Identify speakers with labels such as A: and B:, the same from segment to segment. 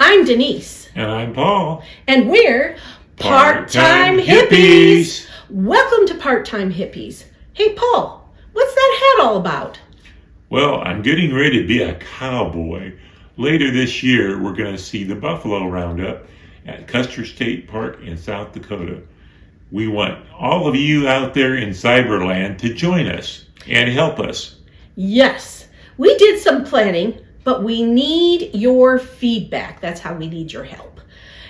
A: I'm Denise.
B: And I'm Paul.
A: And we're
B: Part-Time Hippies.
A: Welcome to Part-Time Hippies. Hey, Paul, what's that hat all about?
B: Well, I'm getting ready to be a cowboy. Later this year, we're going to see the buffalo roundup at Custer State Park in South Dakota. We want all of you out there in Cyberland to join us and help us.
A: Yes, we did some planning, but we need your feedback. That's how we need your help.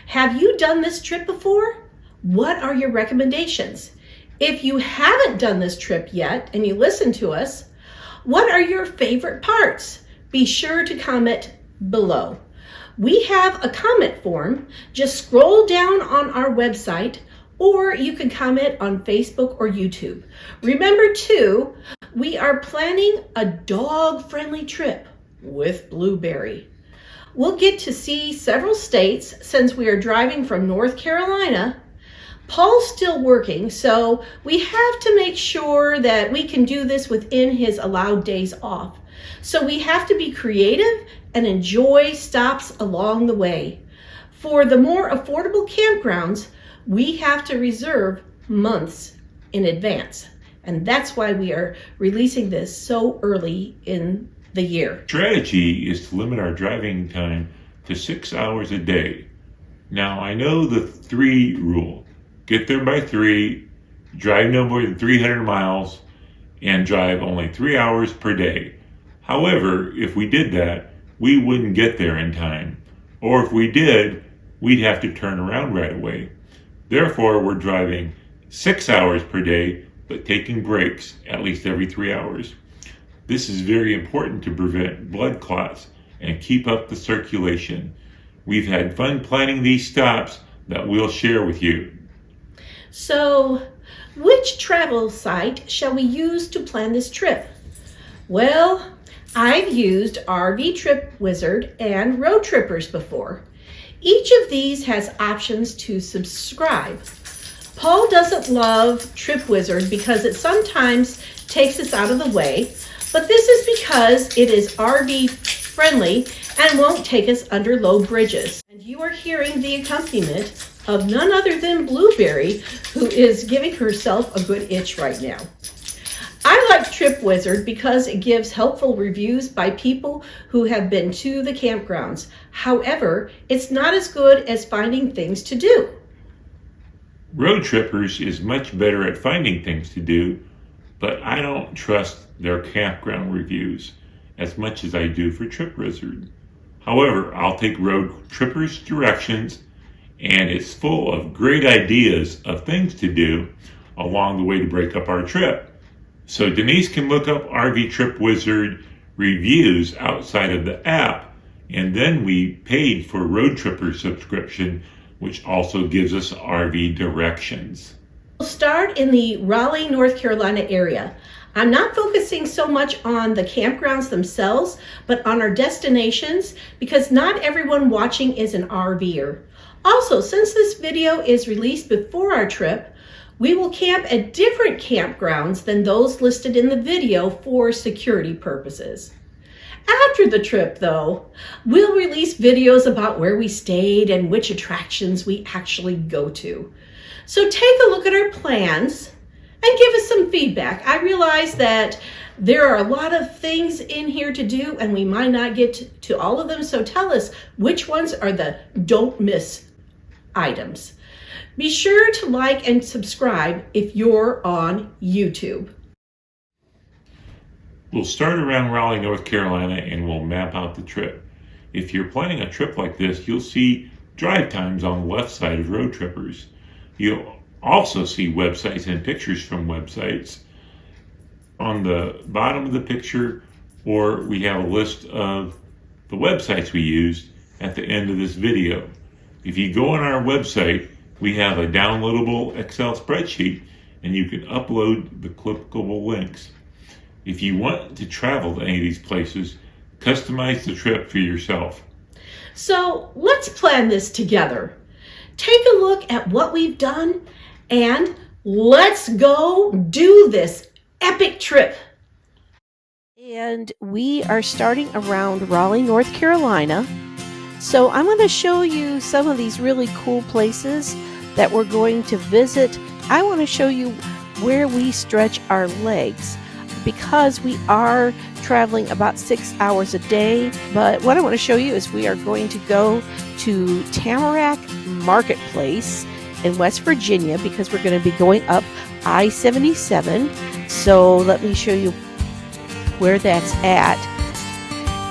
A: Have you done this trip before? What are your recommendations? If you haven't done this trip yet and you listen to us, what are your favorite parts? Be sure to comment below. We have a comment form. Just scroll down on our website, or you can comment on Facebook or YouTube. Remember too, we are planning a dog-friendly trip with Blueberry. We'll get to see several states since we are driving from North Carolina. Paul's still working, so we have to make sure that we can do this within his allowed days off. So we have to be creative and enjoy stops along the way. For the more affordable campgrounds, we have to reserve months in advance. And that's why we are releasing this so early in the year.
B: Strategy is to limit our driving time to 6 hours a day. Now, I know the 3 rule. Get there by 3, drive no more than 300 miles, and drive only 3 hours per day. However, if we did that, we wouldn't get there in time. Or if we did, we'd have to turn around right away. Therefore, we're driving 6 hours per day, but taking breaks at least every 3 hours. This is very important to prevent blood clots and keep up the circulation. We've had fun planning these stops that we'll share with you.
A: So, which travel site shall we use to plan this trip? Well, I've used RV Trip Wizard and Road Trippers before. Each of these has options to subscribe. Paul doesn't love Trip Wizard because it sometimes takes us out of the way, but this is because it is RV friendly and won't take us under low bridges. And you are hearing the accompaniment of none other than Blueberry, who is giving herself a good itch right now. I like Trip Wizard because it gives helpful reviews by people who have been to the campgrounds. However, it's not as good as finding things to do.
B: Road Trippers is much better at finding things to do, but I don't trust their campground reviews as much as I do for Trip Wizard. However, I'll take Road Trippers' directions, and it's full of great ideas of things to do along the way to break up our trip. So Denise can look up RV Trip Wizard reviews outside of the app, and then we paid for Road Tripper subscription, which also gives us RV directions.
A: We'll start in the Raleigh, North Carolina area. I'm not focusing so much on the campgrounds themselves, but on our destinations, because not everyone watching is an RVer. Also, since this video is released before our trip, we will camp at different campgrounds than those listed in the video for security purposes. After the trip, though, we'll release videos about where we stayed and which attractions we actually go to. So take a look at our plans and give us some feedback. I realize that there are a lot of things in here to do and we might not get to all of them, so tell us which ones are the don't miss items. Be sure to like and subscribe if you're on YouTube.
B: We'll start around Raleigh, North Carolina, and we'll map out the trip. If you're planning a trip like this, you'll see drive times on the left side of Road Trippers. You'll also see websites and pictures from websites on the bottom of the picture, or we have a list of the websites we used at the end of this video. If you go on our website, we have a downloadable Excel spreadsheet, and you can upload the clickable links. If you want to travel to any of these places, customize the trip for yourself.
A: So let's plan this together. Take a look at what we've done and let's go do this epic trip. And we are starting around Raleigh, North Carolina.
C: So I'm going to show you some of these really cool places that we're going to visit. I want to show you where we stretch our legs because we are traveling about 6 hours a day. But what I want to show you is we are going to go to Tamarack Marketplace in West Virginia because we're going to be going up I-77. So let me show you where that's at.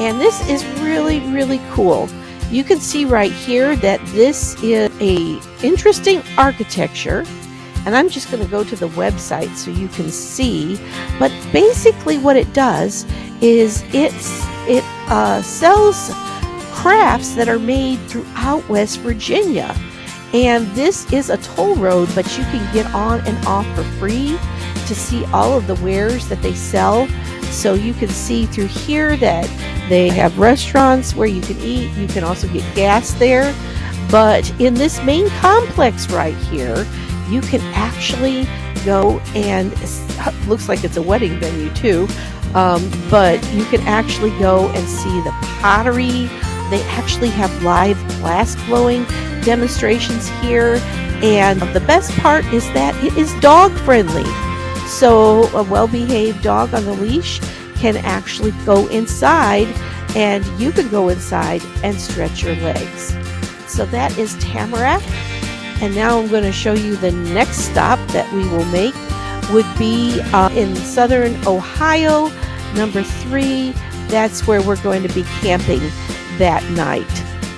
C: And this is really, really cool. You can see right here that this is a interesting architecture. And I'm just going to go to the website so you can see. But basically what it does is it sells crafts that are made throughout West Virginia. And this is a toll road, but you can get on and off for free to see all of the wares that they sell. So you can see through here that they have restaurants where you can eat. You can also get gas there. But in this main complex right here, you can actually go and, looks like it's a wedding venue too, but you can actually go and see the pottery. They actually have live glass blowing demonstrations here. And the best part is that it is dog friendly. So a well-behaved dog on the leash can actually go inside, and you can go inside and stretch your legs. So that is Tamarack. And now I'm going to show you the next stop that we will make would be in southern Ohio, number 3. That's where we're going to be camping that night.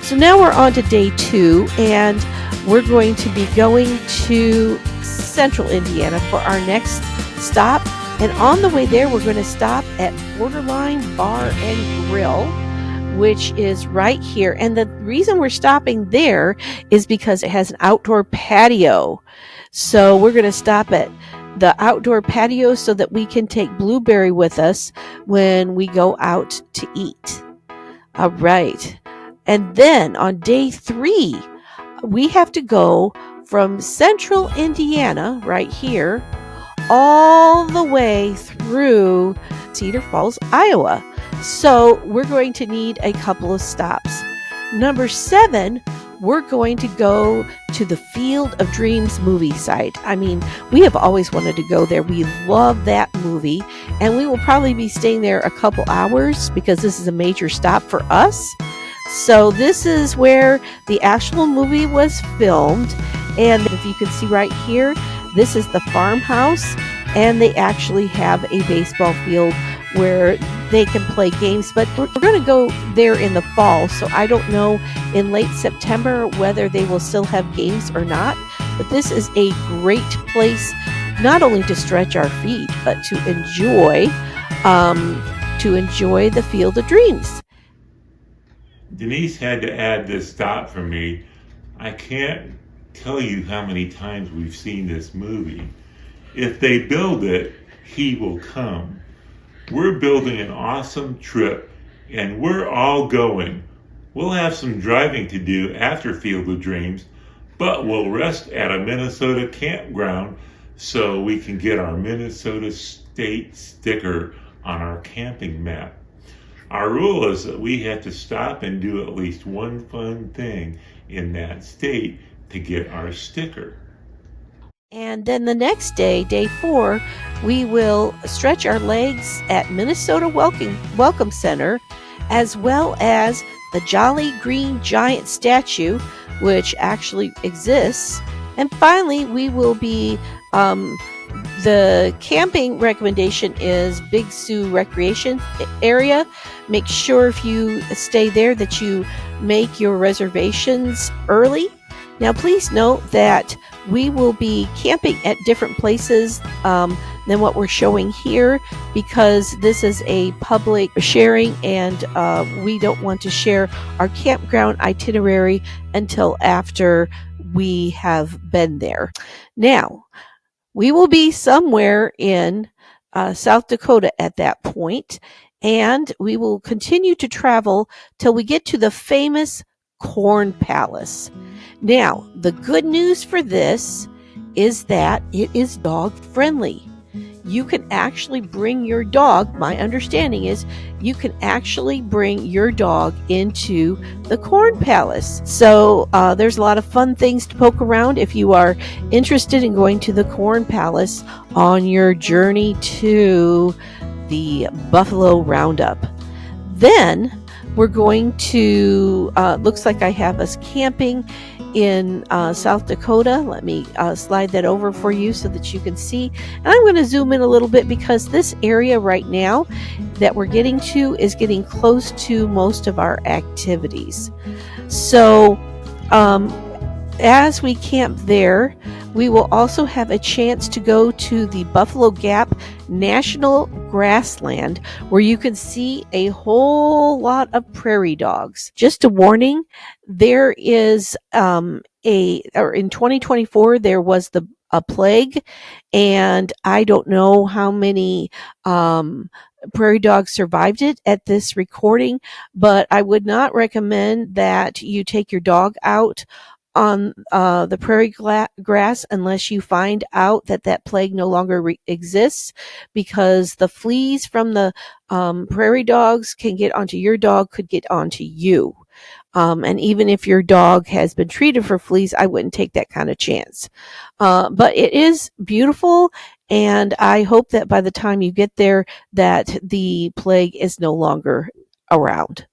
C: So now we're on to day 2, and we're going to be going to central Indiana for our next stop. And on the way there, we're going to stop at Borderline Bar and Grill, which is right here. And the reason we're stopping there is because it has an outdoor patio. So we're going to stop at the outdoor patio so that we can take Blueberry with us when we go out to eat. All right. And then on day 3, we have to go from central Indiana right here all the way through Cedar Falls, Iowa. So we're going to need a couple of stops. Number 7, we're going to go to the Field of Dreams movie site. I mean, we have always wanted to go there. We love that movie, and we will probably be staying there a couple hours because this is a major stop for us. So this is where the actual movie was filmed. And if you can see right here, this is the farmhouse, and they actually have a baseball field where they can play games, but we're going to go there in the fall, so I don't know in late September whether they will still have games or not. But this is a great place not only to stretch our feet, but to enjoy the Field of Dreams.
B: Denise had to add this stop for me. I can't tell you how many times we've seen this movie. If they build it, he will come. We're building an awesome trip, and we're all going. We'll have some driving to do after Field of Dreams, but we'll rest at a Minnesota campground so we can get our Minnesota state sticker on our camping map. Our rule is that we have to stop and do at least one fun thing in that state to get our sticker.
C: And then the next day, day 4, we will stretch our legs at Minnesota Welcome Center, as well as the Jolly Green Giant statue, which actually exists. And finally, we will be, the camping recommendation is Big Sioux Recreation Area. Make sure if you stay there that you make your reservations early. Now, please note that we will be camping at different places than what we're showing here because this is a public sharing, and we don't want to share our campground itinerary until after we have been there. Now, we will be somewhere in South Dakota at that point, and we will continue to travel till we get to the famous Corn Palace. Now, the good news for this is that it is dog friendly. you can actually bring your dog. My understanding is you can actually bring your dog into the Corn Palace. So there's a lot of fun things to poke around if you are interested in going to the Corn Palace on your journey to the Buffalo Roundup. Then we're going to, looks like I have us camping in South Dakota. Let me slide that over for you so that you can see. And I'm going to zoom in a little bit because this area right now that we're getting to is getting close to most of our activities. So as we camp there, we will also have a chance to go to the Buffalo Gap National Grassland, where you can see a whole lot of prairie dogs. Just a warning, there is in 2024 there was a plague, and I don't know how many prairie dogs survived it at this recording, but I would not recommend that you take your dog out on the prairie grass unless you find out that plague no longer exists, because the fleas from the prairie dogs can get onto your dog, could get onto you. And even if your dog has been treated for fleas, I wouldn't take that kind of chance. But it is beautiful, and I hope that by the time you get there that the plague is no longer around.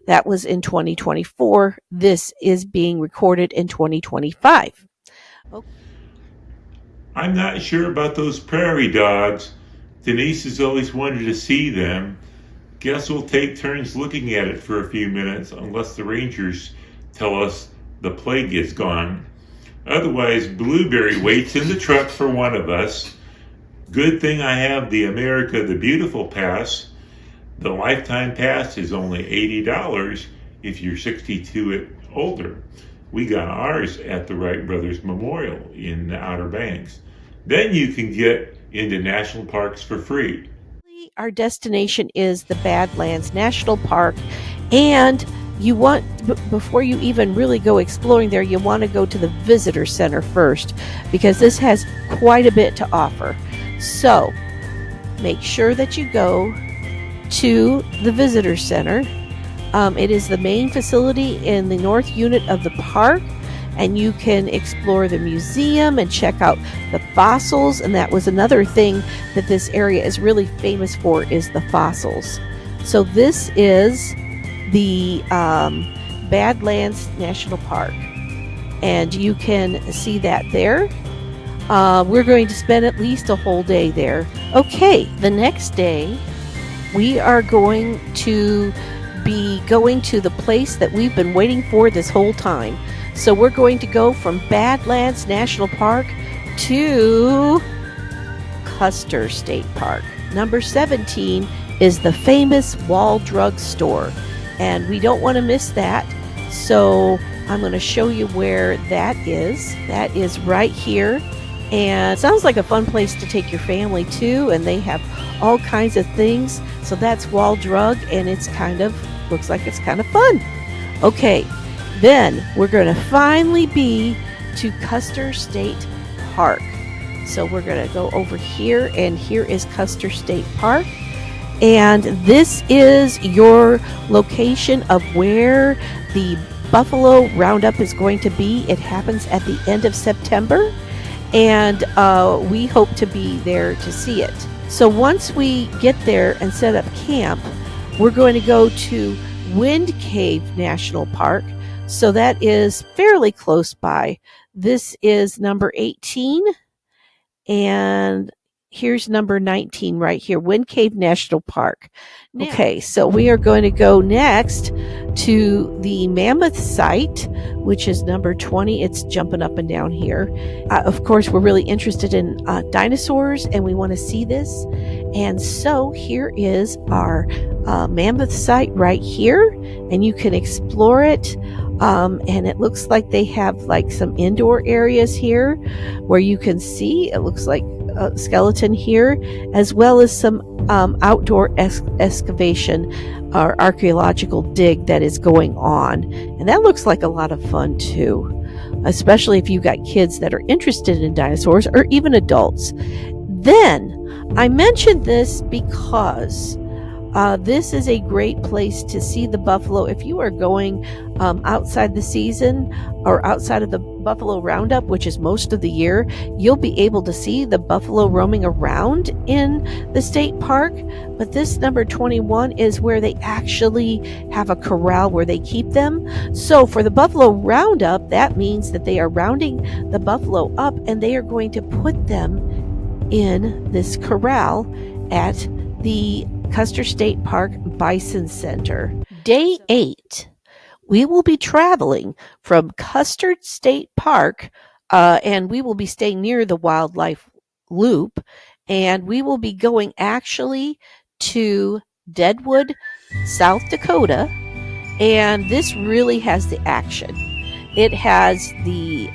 C: That was in 2024. This is being recorded in 2025. Okay.
B: I'm not sure about those prairie dogs. Denise has always wanted to see them. Guess we'll take turns looking at it for a few minutes unless the rangers tell us the plague is gone. Otherwise, Blueberry waits in the truck for one of us. Good thing I have the America the Beautiful pass. The lifetime pass is only $80 if you're 62 and older. We got ours at the Wright Brothers Memorial in the Outer Banks. Then you can get into national parks for free.
C: Our destination is the Badlands National Park, and you want, before you even really go exploring there, you want to go to the visitor center first, because this has quite a bit to offer. So make sure that you go to the visitor center. It is the main facility in the north unit of the park, and you can explore the museum and check out the fossils. And that was another thing that this area is really famous for, is the fossils. So this is the Badlands National Park, and you can see that there. We're going to spend at least a whole day there. Okay, the next day we are going to be going to the place that we've been waiting for this whole time. So we're going to go from Badlands National Park to Custer State Park. Number 17 is the famous Wall Drug Store, and we don't want to miss that. So I'm going to show you where that is. That is right here, and it sounds like a fun place to take your family to, and they have all kinds of things. So that's Wall Drug, and it's looks like it's kind of fun. Okay, then we're going to finally be to Custer State Park. So we're going to go over here, and here is Custer State Park. And this is your location of where the Buffalo Roundup is going to be. It happens at the end of September, and we hope to be there to see it. So once we get there and set up camp, we're going to go to Wind Cave National Park. So that is fairly close by. This is number 18, and here's number 19 right here, Wind Cave National Park. Okay, so we are going to go next to the Mammoth site, which is number 20. It's jumping up and down here. Of course, we're really interested in dinosaurs, and we want to see this. And so here is our Mammoth site right here, and you can explore it. And it looks like they have like some indoor areas here where you can see, it looks like a skeleton here, as well as some outdoor excavation or archaeological dig that is going on. And that looks like a lot of fun too, especially if you've got kids that are interested in dinosaurs, or even adults. Then I mentioned this because this is a great place to see the buffalo. If you are going outside the season or outside of the buffalo roundup, which is most of the year, you'll be able to see the buffalo roaming around in the state park. But this number 21 is where they actually have a corral where they keep them. So for the buffalo roundup, that means that they are rounding the buffalo up and they are going to put them in this corral at the Custer State Park Bison Center. Day 8, we will be traveling from Custer State Park, and we will be staying near the wildlife loop, and we will be going actually to Deadwood, South Dakota, and this really has the action. It has the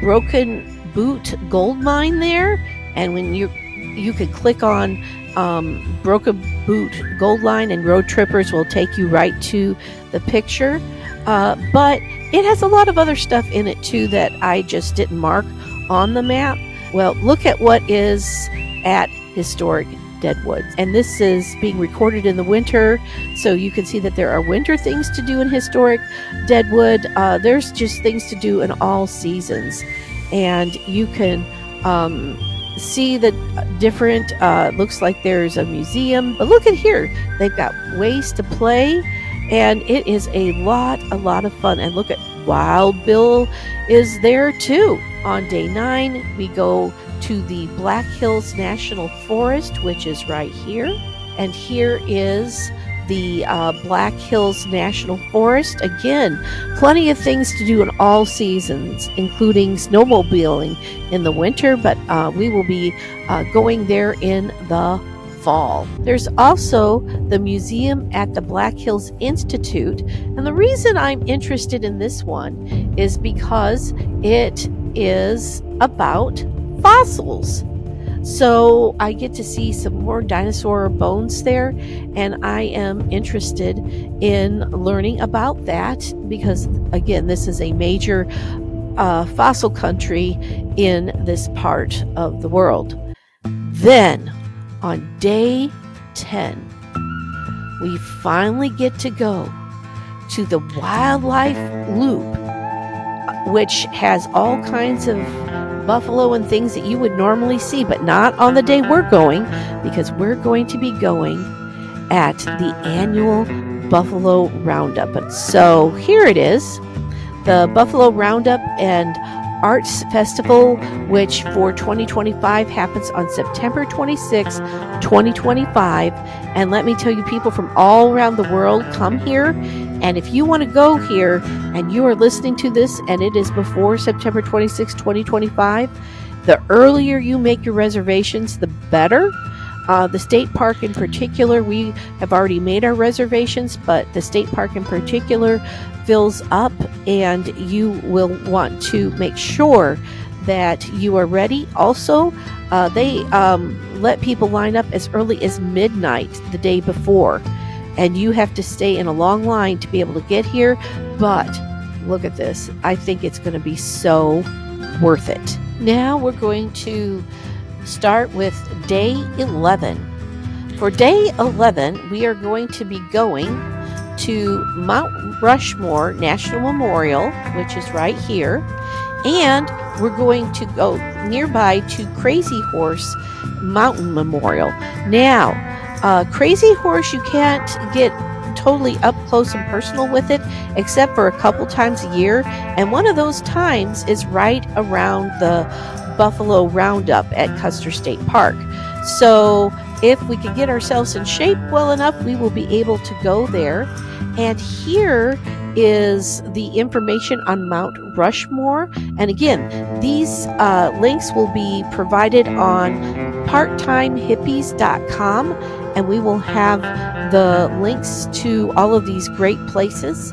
C: Broken Boot gold mine there, and when you could click on Broken Boot Gold Line, and road trippers will take you right to the picture. But it has a lot of other stuff in it too that I just didn't mark on the map. Well, look at what is at Historic Deadwood. And this is being recorded in the winter, so you can see that there are winter things to do in Historic Deadwood. There's just things to do in all seasons. And you can see the different looks like there's a museum, but look at here, they've got ways to play, and it is a lot of fun. And look at Wild Bill is there too. On day 9 we go to the Black Hills National Forest, which is right here, and here is the Black Hills National Forest. Again, plenty of things to do in all seasons, including snowmobiling in the winter, but we will be going there in the fall. There's also the museum at the Black Hills Institute, and the reason I'm interested in this one is because it is about fossils. So I get to see some more dinosaur bones there, and I am interested in learning about that because, again, this is a major fossil country in this part of the world. Then, on day 10, we finally get to go to the Wildlife Loop, which has all kinds of buffalo and things that you would normally see, but not on the day we're going, because we're going to be going at the annual Buffalo Roundup. And so here it is, the Buffalo Roundup and Arts Festival, which for 2025 happens on September 26, 2025. And let me tell you, people from all around the world come here. And if you want to go here and you are listening to this and it is before September 26, 2025, the earlier you make your reservations, the better. The state park in particular, we have already made our reservations, but the state park in particular fills up, and you will want to make sure that you are ready. Also, they let people line up as early as midnight the day before, and you have to stay in a long line to be able to get here. But look at this. I think it's going to be so worth it. Now we're going to start with day 11. For day 11, we are going to be going to Mount Rushmore National Memorial, which is right here, and we're going to go nearby to Crazy Horse Mountain Memorial. Now, Crazy Horse, you can't get totally up close and personal with it except for a couple times a year, and one of those times is right around the Buffalo Roundup at Custer State Park. So if we can get ourselves in shape well enough, we will be able to go there. And here is the information on Mount Rushmore. And again, these links will be provided on parttimehippies.com, and we will have the links to all of these great places.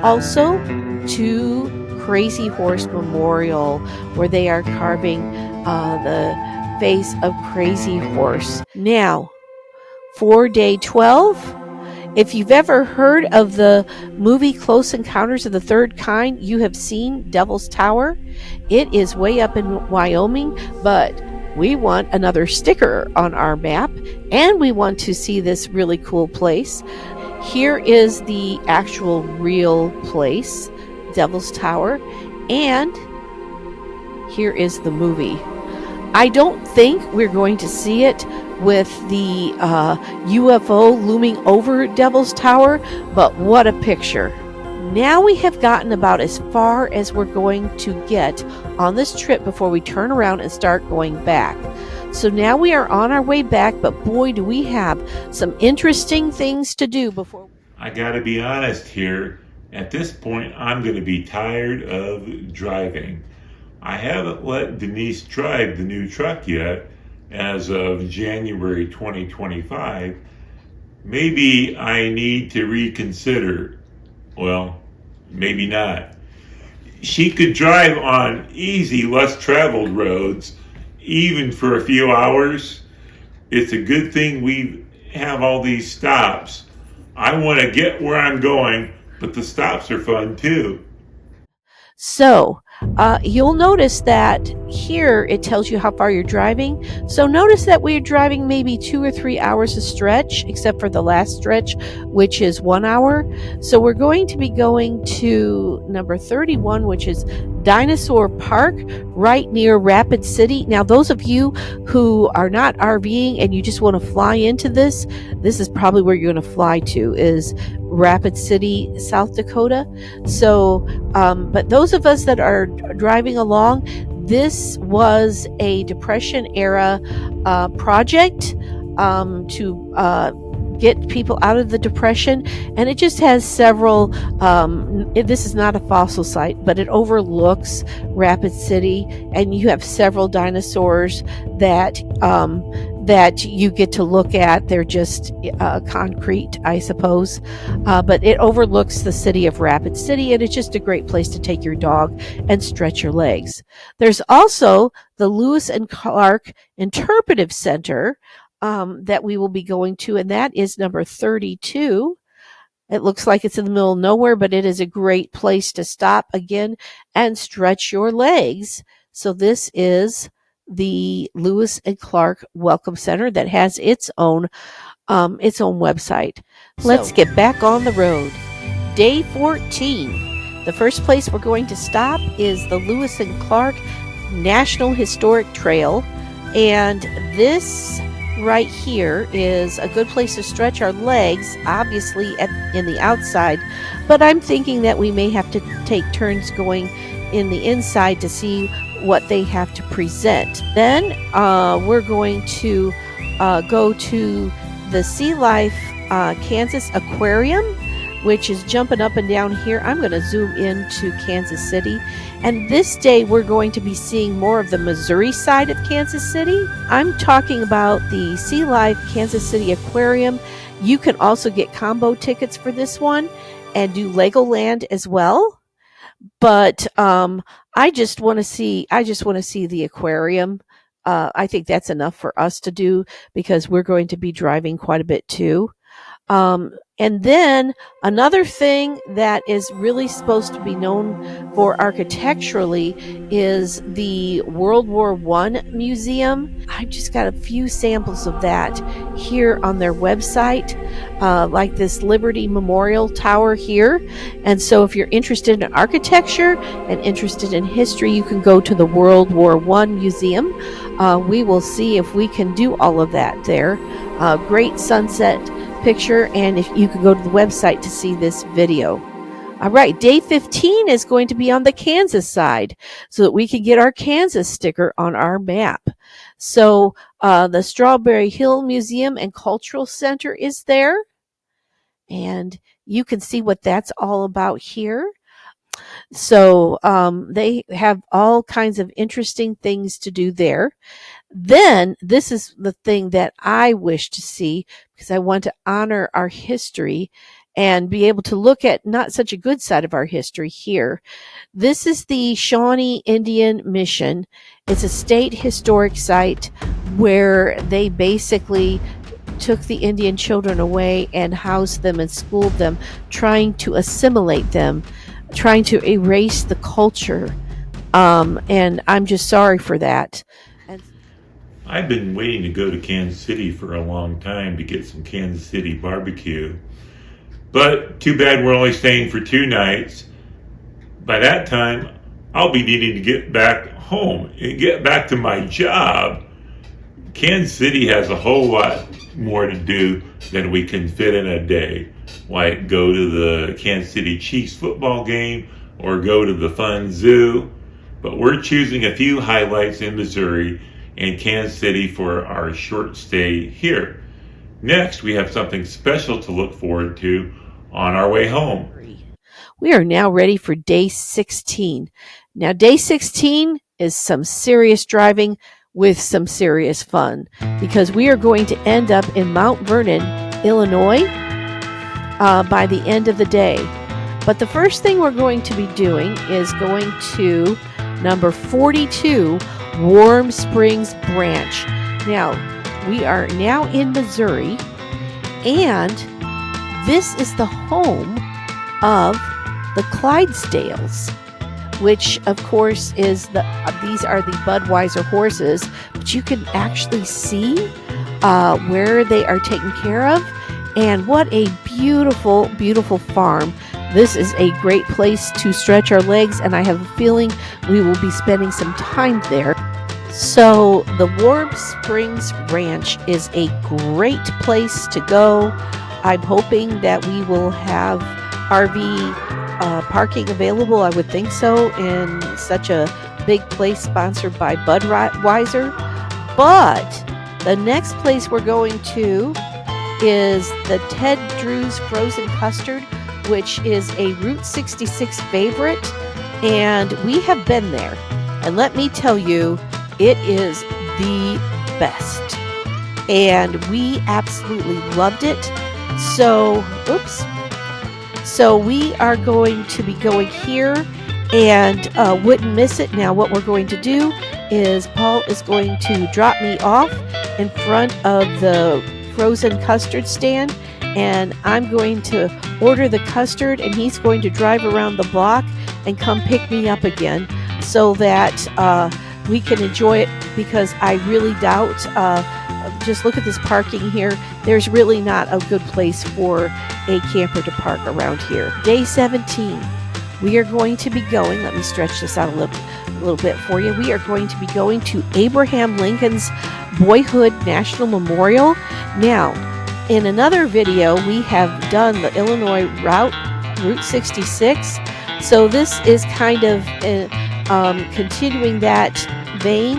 C: Also to Crazy Horse Memorial, where they are carving the face of Crazy Horse. Now, for day 12, if you've ever heard of the movie Close Encounters of the Third Kind, you have seen Devil's Tower. It is way up in Wyoming, but we want another sticker on our map, and we want to see this really cool place. Here is the actual real place, Devil's Tower, and here is the movie. I don't think we're going to see it with the UFO looming over Devil's Tower, but what a picture. Now we have gotten about as far as we're going to get on this trip before we turn around and start going back. So now we are on our way back, but boy, do we have some interesting things to do before.
B: I gotta be honest here. At this point, I'm gonna be tired of driving. I haven't let Denise drive the new truck yet as of January 2025. Maybe I need to reconsider. Well, maybe not. She could drive on easy, less traveled roads, even for a few hours. It's a good thing we have all these stops. I want to get where I'm going, but the stops are fun too.
C: So, you'll notice that here it tells you how far you're driving. So notice that we're driving maybe 2 or 3 hours a stretch, except for the last stretch, which is 1 hour. So we're going to be going to number 31, which is Dinosaur Park, right near Rapid City. Now, those of you who are not RVing and you just want to fly into this is probably where you're going to fly to, is Rapid City, South Dakota. So, but those of us that are driving along, this was a Depression era project to get people out of the Depression, and it just has several, this is not a fossil site, but it overlooks Rapid City, and you have several dinosaurs that you get to look at. They're just concrete, I suppose, but it overlooks the city of Rapid City, and it's just a great place to take your dog and stretch your legs. There's also the Lewis and Clark Interpretive Center that we will be going to, and that is number 32. It looks like it's in the middle of nowhere, but it is a great place to stop again and stretch your legs. So this is the Lewis and Clark Welcome Center that has its own website. Let's get back on the road. Day 14. The first place we're going to stop is the Lewis and Clark National Historic Trail, and this right here is a good place to stretch our legs, obviously in the outside, but I'm thinking that we may have to take turns going in the inside to see what they have to present. Then we're going to go to the Sea Life Kansas Aquarium, which is jumping up and down here. I'm going to zoom into Kansas City, and this day we're going to be seeing more of the Missouri side of Kansas City. I'm talking about the Sea Life Kansas City Aquarium. You can also get combo tickets for this one and do Legoland as well. But I just want to see the aquarium. I think that's enough for us to do because we're going to be driving quite a bit too. And then another thing that is really supposed to be known for architecturally is the World War I Museum. I've just got a few samples of that here on their website, like this Liberty Memorial Tower here. And so if you're interested in architecture and interested in history, you can go to the World War I Museum. We will see if we can do all of that there. Great sunset picture, and if you can go to the website to see this video. All right, day 15 is going to be on the Kansas side so that we can get our Kansas sticker on our map. So the Strawberry Hill Museum and Cultural Center is there, and you can see what that's all about here. So they have all kinds of interesting things to do there. Then this is the thing that I wish to see, because I want to honor our history and be able to look at not such a good side of our history here. This is the Shawnee Indian Mission. It's a state historic site where they basically took the Indian children away and housed them and schooled them, trying to assimilate them, trying to erase the culture. And I'm just sorry for that.
B: I've been waiting to go to Kansas City for a long time to get some Kansas City barbecue. But too bad we're only staying for 2 nights. By that time, I'll be needing to get back home and get back to my job. Kansas City has a whole lot more to do than we can fit in a day, like go to the Kansas City Chiefs football game or go to the fun zoo. But we're choosing a few highlights in Missouri and Kansas City for our short stay here. Next, we have something special to look forward to on our way home.
C: We are now ready for day 16. Now, day 16 is some serious driving with some serious fun because we are going to end up in Mount Vernon, Illinois by the end of the day. But the first thing we're going to be doing is going to number 42, Warm Springs Branch. Now, we are now in Missouri, and this is the home of the Clydesdales, which of course is these are the Budweiser horses, but you can actually see where they are taken care of, and what a beautiful, beautiful farm. This is a great place to stretch our legs, and I have a feeling we will be spending some time there. So the Warm Springs Ranch is a great place to go. I'm hoping that we will have RV parking available. I would think so, in such a big place sponsored by Budweiser. But the next place we're going to is the Ted Drew's Frozen Custard, which is a Route 66 favorite, and we have been there. And let me tell you, it is the best. And we absolutely loved it. So we are going to be going here and wouldn't miss it. Now what we're going to do is Paul is going to drop me off in front of the frozen custard stand, and I'm going to order the custard, and he's going to drive around the block and come pick me up again so that we can enjoy it, because I really doubt, just look at this parking here, there's really not a good place for a camper to park around here. Day 17, we are going to be going, let me stretch this out a little bit for you. We are going to be going to Abraham Lincoln's Boyhood National Memorial. Now, in another video, we have done the Illinois Route 66. So this is kind of continuing that vein.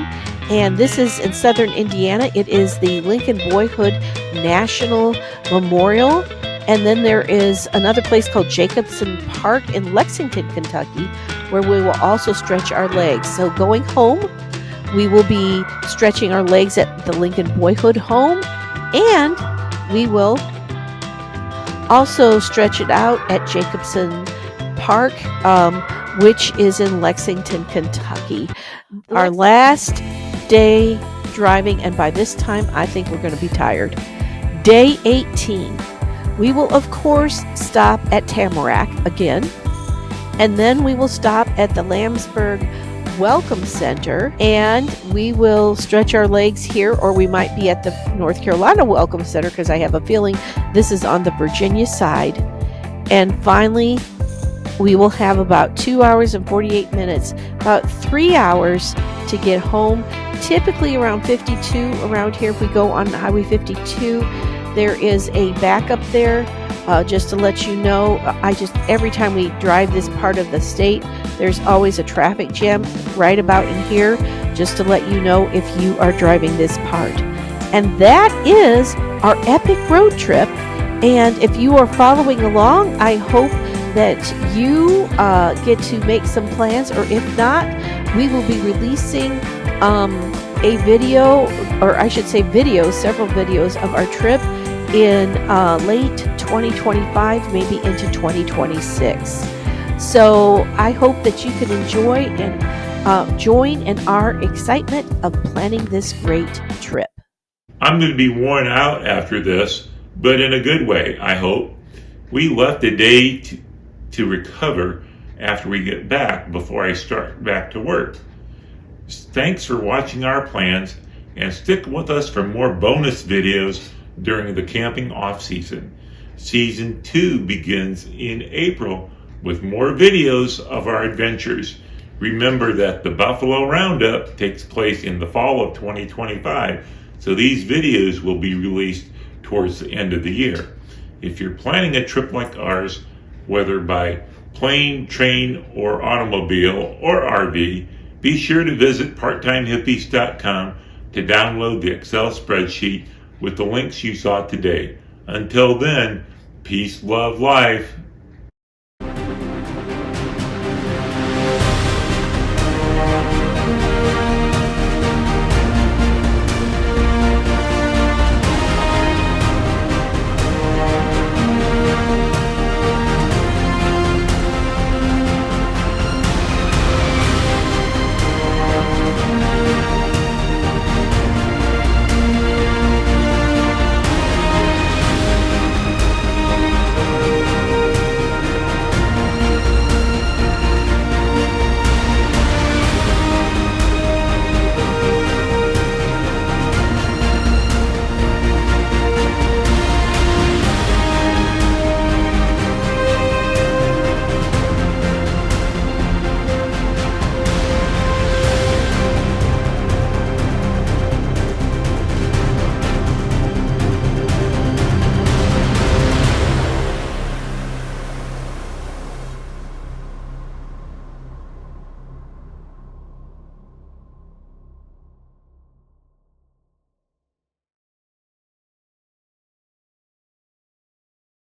C: And this is in southern Indiana. It is the Lincoln Boyhood National Memorial. And then there is another place called Jacobson Park in Lexington, Kentucky, where we will also stretch our legs. So going home, we will be stretching our legs at the Lincoln Boyhood home, and we will also stretch it out at Jacobson Park, which is in Lexington, Kentucky. Our last day driving, and by this time I think we're going to be tired. Day 18. We will of course stop at Tamarack again, and then we will stop at the Lambsburg Welcome Center, and we will stretch our legs here, or we might be at the North Carolina Welcome Center, because I have a feeling this is on the Virginia side. And finally, we will have about 2 hours and 48 minutes, about 3 hours to get home. Typically around 52 around here. If we go on Highway 52, there is a backup there. Just to let you know, every time we drive this part of the state, there's always a traffic jam right about in here, just to let you know if you are driving this part. And that is our epic road trip. And if you are following along, I hope that you get to make some plans, or if not, we will be releasing a video, or I should say several videos of our trip in late 2025, maybe into 2026. So I hope that you can enjoy and join in our excitement of planning this great trip.
B: I'm going to be worn out after this, but in a good way, I hope. We left a day to recover after we get back before I start back to work. Thanks for watching our plans, and stick with us for more bonus videos during the camping off season. Season 2 begins in April with more videos of our adventures. Remember that the Buffalo Roundup takes place in the fall of 2025, so these videos will be released towards the end of the year. If you're planning a trip like ours, whether by plane, train, or automobile, or RV, be sure to visit parttimehippies.com to download the Excel spreadsheet with the links you saw today. Until then, peace, love, life.